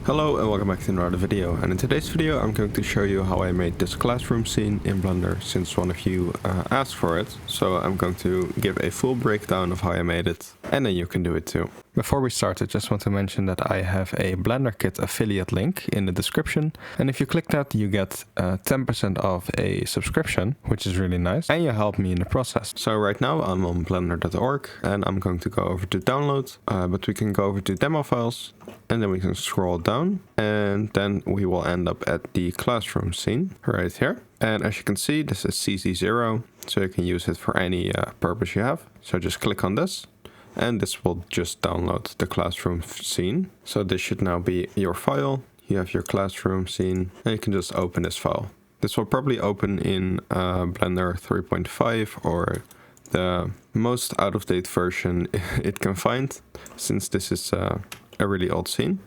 Hello and welcome back to another video, and in today's video I'm going to show you how I made this classroom scene in Blender since one of you asked for it. So I'm going to give a full breakdown of how I made it, and then you can do it too. Before we start, I just want to mention that I have a Blender Kit affiliate link in the description, and if you click that you get 10% off a subscription, which is really nice, and you help me in the process. So right now I'm on blender.org and I'm going to go over to download, but we can go over to demo files and then we can scroll down and then we will end up at the classroom scene right here. And as you can see, this is CC0, so you can use it for any purpose you have. So just click on this and this will just download the classroom scene. So this should now be your file. You have your classroom scene and you can just open this file. This will probably open in Blender 3.5 or the most out-of-date version it can find, since this is a really old scene.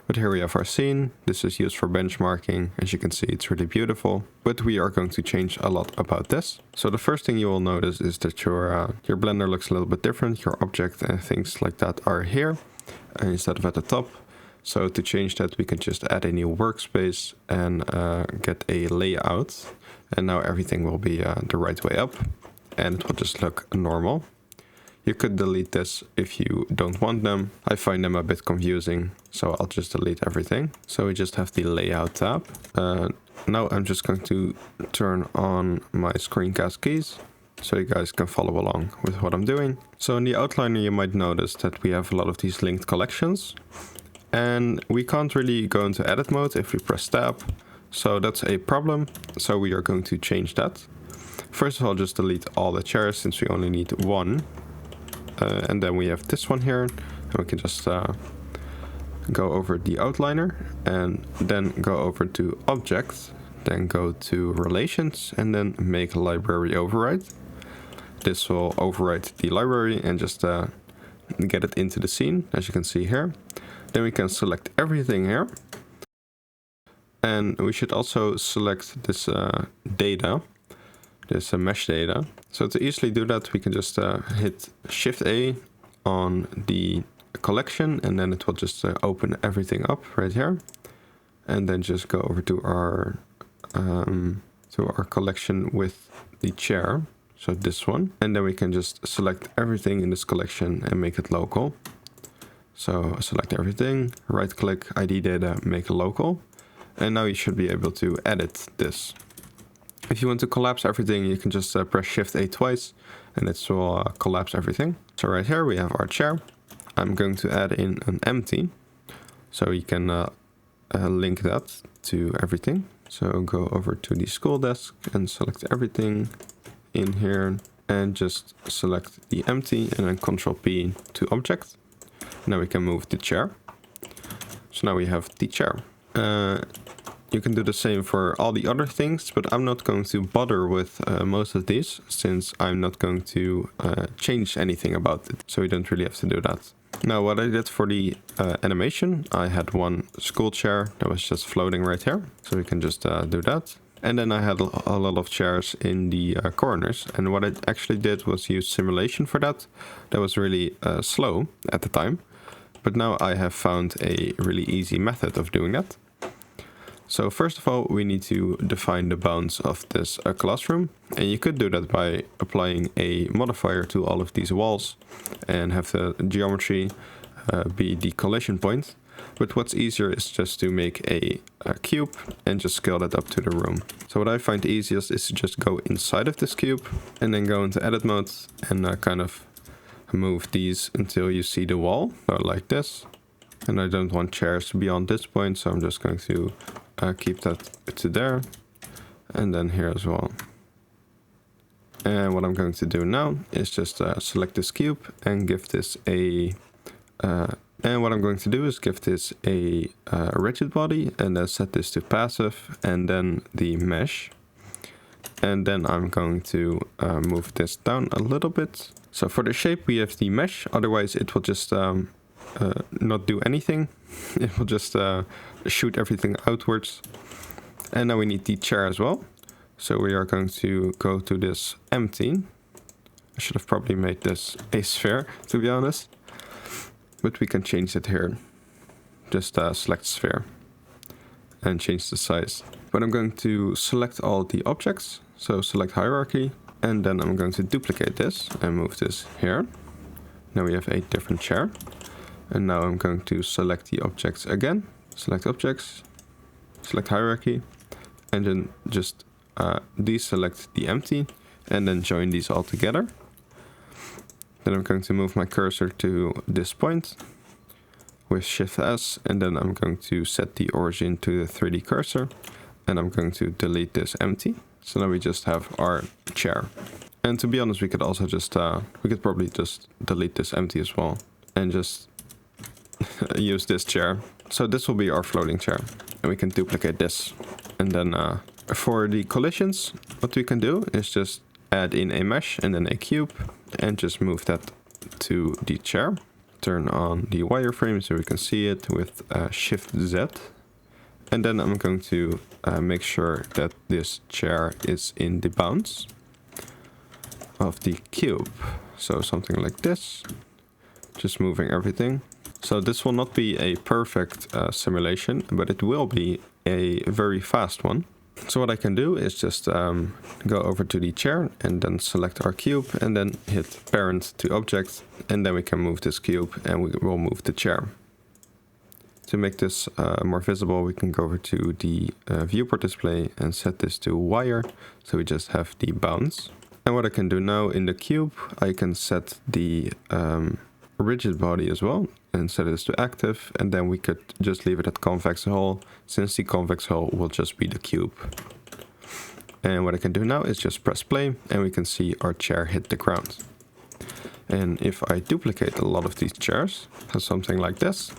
But here we have our scene. This is used for benchmarking. As you can see, it's really beautiful. But we are going to change a lot about this. So the first thing you will notice is that your Blender looks a little bit different. Your object and things like that are here instead of at the top. So to change that, we can just add a new workspace and get a layout. And now everything will be the right way up and it will just look normal. You could delete this if you don't want them. I find them a bit confusing, so I'll just delete everything. So we just have the layout tab. Now I'm just going to turn on my screencast keys so you guys can follow along with what I'm doing. So in the outliner you might notice that we have a lot of these linked collections. And we can't really go into edit mode if we press tab. So that's a problem. So we are going to change that. First of all, just delete all the chairs since we only need one. And then we have this one here, and we can just go over the outliner and then go over to objects, then go to relations and then make library override. This will override the library and just get it into the scene, as you can see here. Then we can select everything here. And we should also select this data. This mesh data. So to easily do that, we can just hit Shift A on the collection and then it will just open everything up right here. And then just go over to our collection with the chair. So this one. And then we can just select everything in this collection and make it local. So select everything, right click, ID data, make it local. And now you should be able to edit this. If you want to collapse everything, you can just press Shift A twice and it will collapse everything. So right here we have our chair. I'm going to add in an empty so you can link that to everything. So go over to the school desk and select everything in here and just select the empty and then Control P to object. Now we can move the chair. So now we have the chair. You can do the same for all the other things, but I'm not going to bother with most of these since I'm not going to change anything about it. So you don't really have to do that. Now what I did for the animation, I had one school chair that was just floating right here. So we can just do that. And then I had a lot of chairs in the corners. And what I actually did was use simulation for that. That was really slow at the time. But now I have found a really easy method of doing that. So first of all, we need to define the bounds of this classroom. And you could do that by applying a modifier to all of these walls and have the geometry be the collision point. But what's easier is just to make a cube and just scale that up to the room. So what I find easiest is to just go inside of this cube and then go into edit mode and kind of move these until you see the wall. So like this. And I don't want chairs beyond this point, so I'm just going to keep that to there and then here as well. And what I'm going to do now is just select this cube and give this a rigid body and then set this to passive and then the mesh. And then I'm going to move this down a little bit. So for the shape we have the mesh, otherwise it will just not do anything. It will just shoot everything outwards. And now we need the chair as well. So we are going to go to this empty. I should have probably made this a sphere, to be honest. But we can change it here just select sphere and change the size. But I'm going to select all the objects, so select hierarchy, and then I'm going to duplicate this and move this here. Now we have a different chair. And now I'm going to select the objects again, select objects, select hierarchy, and then just deselect the empty, and then join these all together. Then I'm going to move my cursor to this point with Shift S, and then I'm going to set the origin to the 3D cursor, and I'm going to delete this empty. So now we just have our chair. And to be honest, we could also just, we could probably just delete this empty as well, and just use this chair. So this will be our floating chair, and we can duplicate this. And then for the collisions, what we can do is just add in a mesh and then a cube, and just move that to the chair. Turn on the wireframe so we can see it with Shift Z. And then I'm going to make sure that this chair is in the bounds of the cube. So something like this, just moving everything. So this will not be a perfect simulation, but it will be a very fast one. So what I can do is just go over to the chair and then select our cube and then hit parent to object, and then we can move this cube and we will move the chair. To make this more visible, we can go over to the viewport display and set this to wire, so we just have the bounds. And what I can do now in the cube, I can set the rigid body as well and set this to active, and then we could just leave it at convex hull, since the convex hull will just be the cube. And what I can do now is just press play, and we can see our chair hit the ground. And if I duplicate a lot of these chairs, something like this,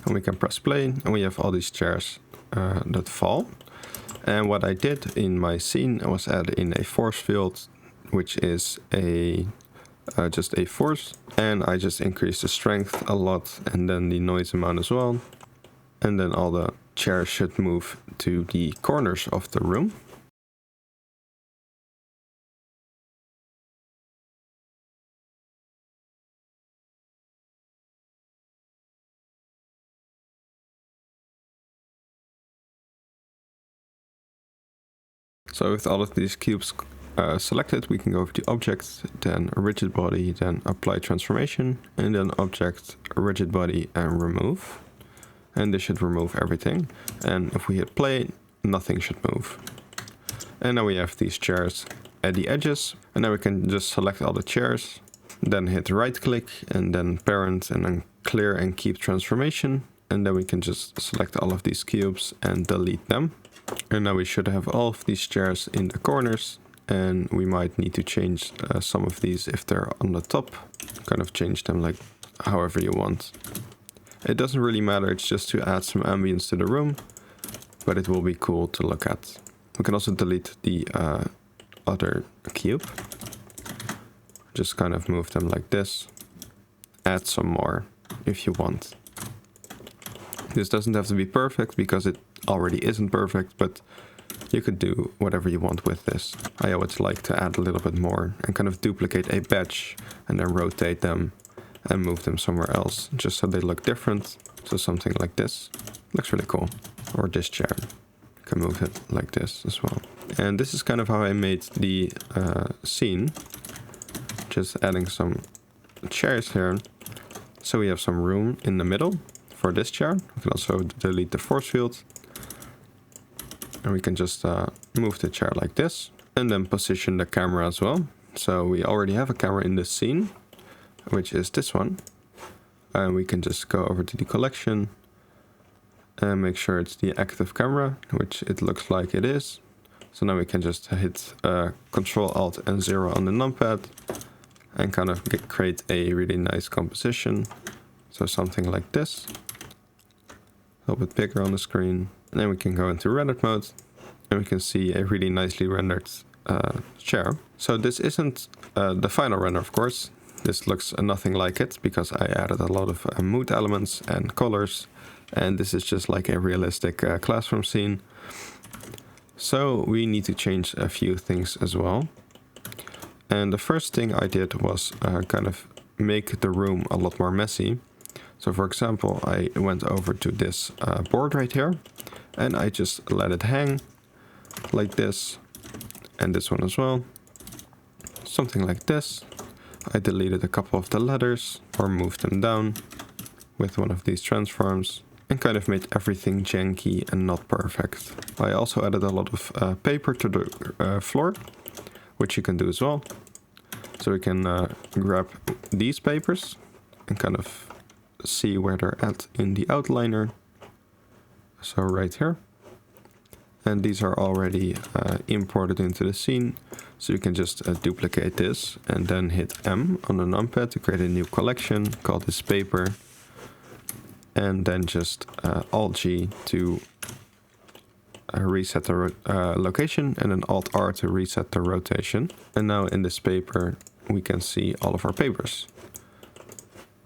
and we can press play, and we have all these chairs that fall. And what I did in my scene was add in a force field, which is a just a force, and I just increased the strength a lot and then the noise amount as well, and then all the chairs should move to the corners of the room. So with all of these cubes selected, we can go over to object, then rigid body, then apply transformation, and then object, rigid body, and remove. And this should remove everything. And if we hit play, nothing should move. And now we have these chairs at the edges, and now we can just select all the chairs, then hit right click, and then parent, and then clear and keep transformation. And then we can just select all of these cubes and delete them. And now we should have all of these chairs in the corners, and we might need to change some of these if they're on the top. Kind of change them like however you want. It doesn't really matter, it's just to add some ambience to the room, but it will be cool to look at. We can also delete the other cube. Just kind of move them like this. Add some more if you want. This doesn't have to be perfect because it already isn't perfect, but you could do whatever you want with this. I always like to add a little bit more and kind of duplicate a batch and then rotate them and move them somewhere else just so they look different. So something like this looks really cool. Or this chair, you can move it like this as well. And this is kind of how I made the scene, just adding some chairs here. So we have some room in the middle for this chair. We can also delete the force field. And we can just move the chair like this, and then position the camera as well. So we already have a camera in this scene, which is this one. And we can just go over to the collection and make sure it's the active camera, which it looks like it is. So now we can just hit Control Alt and 0 on the numpad and kind of create a really nice composition. So something like this. A little bit bigger on the screen. And then we can go into rendered mode, and we can see a really nicely rendered chair. So this isn't the final render, of course. This looks nothing like it because I added a lot of mood elements and colors, and this is just like a realistic classroom scene. So we need to change a few things as well. And the first thing I did was kind of make the room a lot more messy. So for example, I went over to this board right here and I just let it hang like this, and this one as well, something like this. I deleted a couple of the letters or moved them down with one of these transforms and kind of made everything janky and not perfect. I also added a lot of paper to the floor, which you can do as well. So we can grab these papers and kind of see where they're at in the outliner. So right here. And these are already imported into the scene. So you can just duplicate this and then hit M on the numpad to create a new collection, call this paper. And then just Alt-G to reset the location, and then Alt-R to reset the rotation. And now in this paper, we can see all of our papers.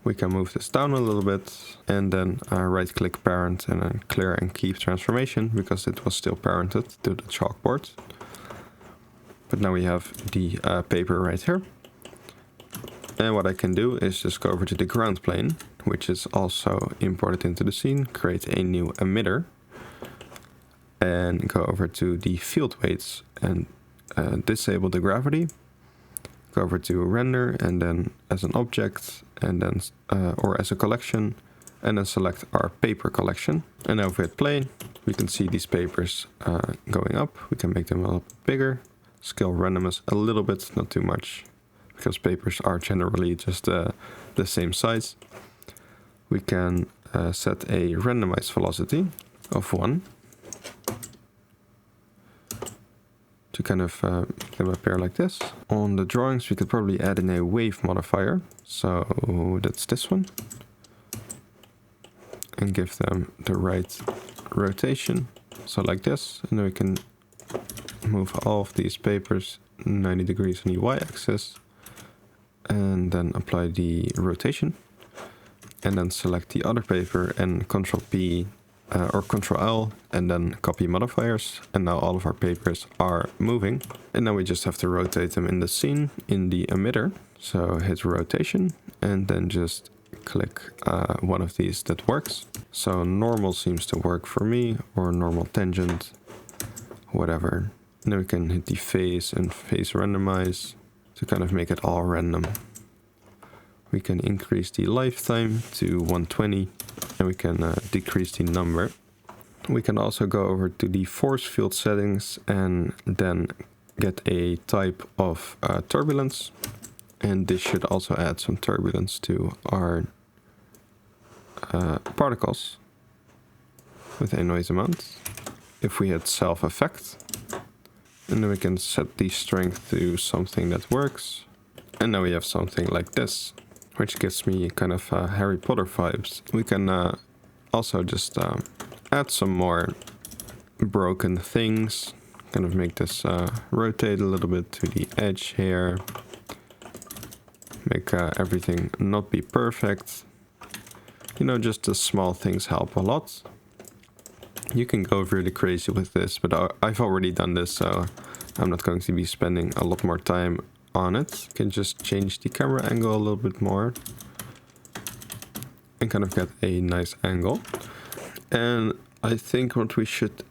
We can move this down a little bit and then right-click parent and then clear and keep transformation because it was still parented to the chalkboard. But now we have the paper right here. And what I can do is just go over to the ground plane, which is also imported into the scene, create a new emitter, and go over to the field weights and disable the gravity. Go over to render and then as an object and then or as a collection, and then select our paper collection. And now if we hit play, we can see these papers going up. We can make them a little bigger, scale randomness a little bit, not too much, because papers are generally just the same size. We can set a randomized velocity of 1 to kind of make them appear like this. On the drawings, we could probably add in a wave modifier. So that's this one. And give them the right rotation. So like this. And then we can move all of these papers 90 degrees on the y-axis. And then apply the rotation. And then select the other paper and Ctrl P or Ctrl L and then copy modifiers. And now all of our papers are moving. And now we just have to rotate them in the scene in the emitter. So hit rotation and then just click one of these that works. So normal seems to work for me, or normal tangent, whatever. And then we can hit the phase and phase randomize to kind of make it all random. We can increase the lifetime to 120 and we can decrease the number. We can also go over to the force field settings and then get a type of turbulence. And this should also add some turbulence to our particles with a noise amount. If we hit self effect, and then we can set the strength to something that works. And now we have something like this, which gives me kind of Harry Potter vibes. We can also just add some more broken things, kind of make this rotate a little bit to the edge here, make everything not be perfect. You know, just the small things help a lot. You can go really crazy with this, but I've already done this, so I'm not going to be spending a lot more time on it. You can just change the camera angle a little bit more and kind of get a nice angle. And I think what we should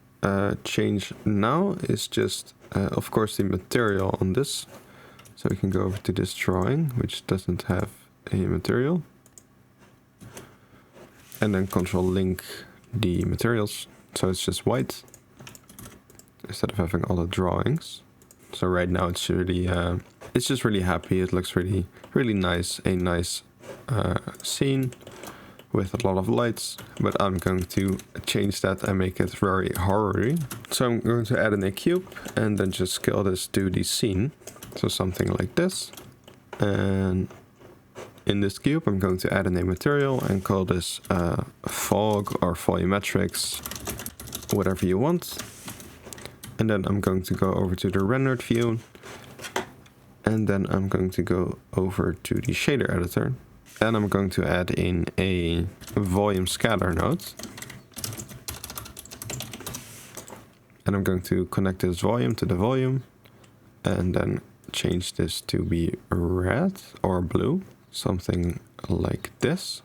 change now is just, of course, the material on this. So we can go over to this drawing, which doesn't have a material. And then Control link the materials. So it's just white instead of having all the drawings. So right now it's really, it's just really happy. It looks really, really nice. A nice scene with a lot of lights. But I'm going to change that and make it very horror-y. So I'm going to add in a cube and then just scale this to the scene. So something like this. And in this cube, I'm going to add in a material and call this fog or volumetrics, whatever you want. And then I'm going to go over to the rendered view. And then I'm going to go over to the shader editor. And I'm going to add in a volume scatter node. And I'm going to connect this volume to the volume. And then change this to be red or blue. Something like this.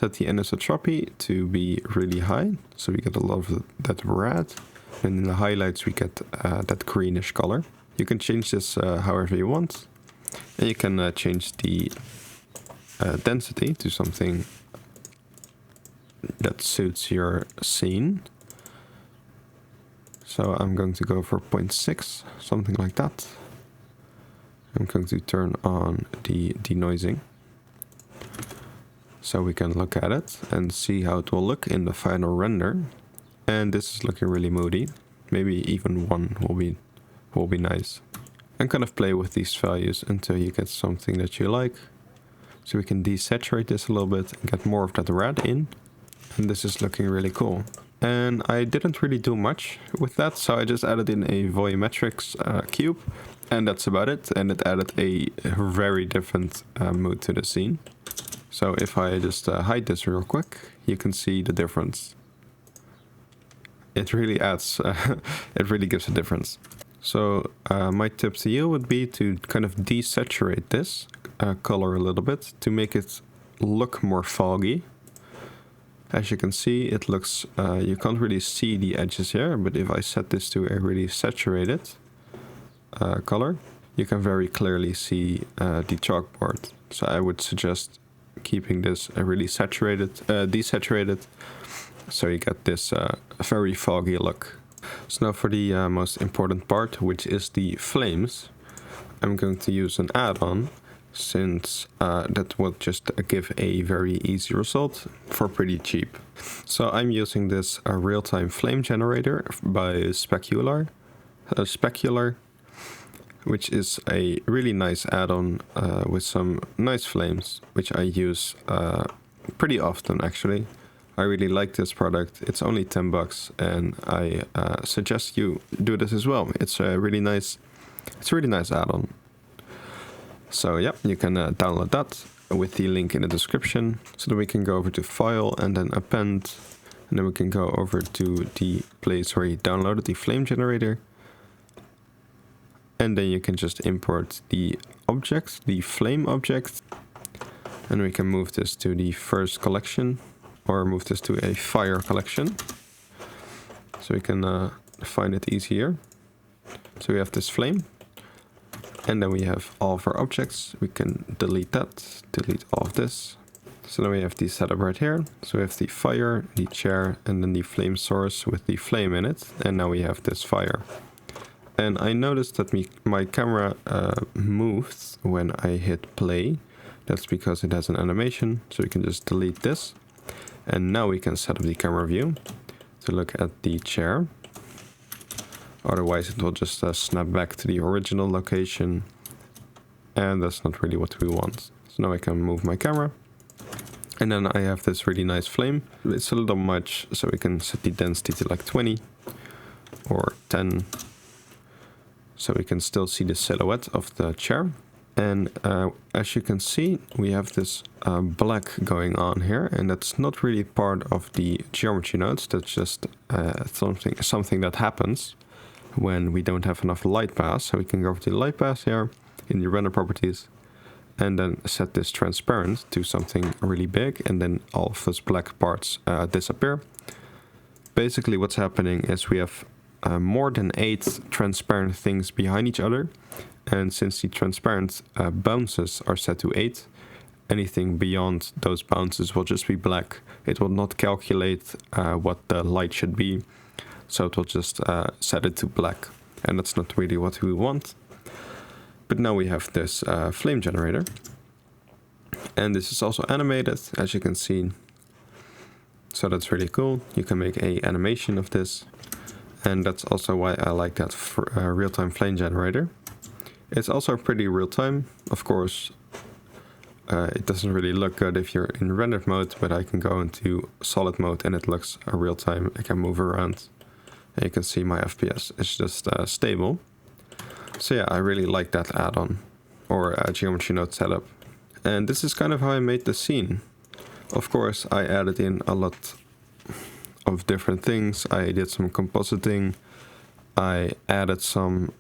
set the anisotropy to be really high, so we get a lot of that red. And in the highlights we get that greenish color. You can change this however you want. And you can change the density to something that suits your scene. So I'm going to go for 0.6, something like that. I'm going to turn on the denoising, so we can look at it and see how it will look in the final render. And this is looking really moody. Maybe even 1 will be nice. And kind of play with these values until you get something that you like. So we can desaturate this a little bit and get more of that red in. And this is looking really cool. And I didn't really do much with that, so I just added in a Volumetric cube, and that's about it. And it added a very different mood to the scene. So if I just hide this real quick, you can see the difference. It really adds, it really gives a difference. So my tip to you would be to kind of desaturate this color a little bit to make it look more foggy. As you can see, it looks, you can't really see the edges here, but if I set this to a really saturated color, you can very clearly see the chalkboard. So I would suggest keeping this really saturated, desaturated, so you get this very foggy look. So now for the most important part, which is the flames, I'm going to use an add-on, since that will just give a very easy result for pretty cheap. So I'm using this real-time flame generator by Specular, which is a really nice add-on with some nice flames, which I use pretty often actually. I really like this product. It's only 10 bucks, and I suggest you do this as well. It's a really nice add-on. So yeah, you can download that with the link in the description. So then we can go over to File and then Append. And then we can go over to the place where you downloaded the flame generator. And then you can just import the object, the flame object. And we can move this to the first collection, or move this to a fire collection. So we can find it easier. So we have this flame. And then we have all of our objects. We can delete that, delete all of this. So then we have the setup right here. So we have the fire, the chair, and then the flame source with the flame in it. And now we have this fire. And I noticed that my camera moved when I hit play. That's because it has an animation. So we can just delete this. And now we can set up the camera view to look at the chair. Otherwise it will just snap back to the original location, and that's not really what we want. So now I can move my camera, and then I have this really nice flame. It's a little much, so we can set the density to like 20 or 10, so we can still see the silhouette of the chair. And as you can see, we have this black going on here, and that's not really part of the geometry nodes. That's just something that happens when we don't have enough light pass. So we can go over to the light pass here in the render properties, and then set this transparent to something really big, and then all of those black parts disappear. Basically what's happening is we have more than 8 transparent things behind each other, and since the transparent bounces are set to 8, anything beyond those bounces will just be black. It will not calculate what the light should be. So it will just set it to black, and that's not really what we want. But now we have this flame generator, and this is also animated, as you can see. So that's really cool. You can make an animation of this, and that's also why I like that real-time flame generator. It's also pretty real-time. Of course, it doesn't really look good if you're in rendered mode, but I can go into solid mode and it looks real-time. I can move around. And you can see my FPS is just stable. So yeah, I really like that add-on, or geometry node setup. And this is kind of how I made the scene. Of course, I added in a lot of different things. I did some compositing. I added some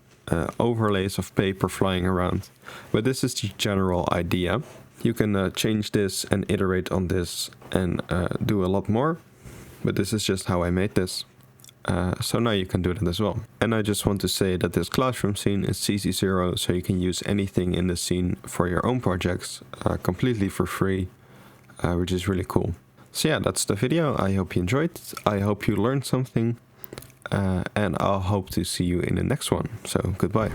overlays of paper flying around. But this is the general idea. You can change this and iterate on this and do a lot more, but this is just how I made this. So now you can do that as well. And I just want to say that this classroom scene is CC0, so you can use anything in the scene for your own projects completely for free, which is really cool. So yeah, that's the video. I hope you enjoyed it. I hope you learned something, and I'll hope to see you in the next one. So goodbye.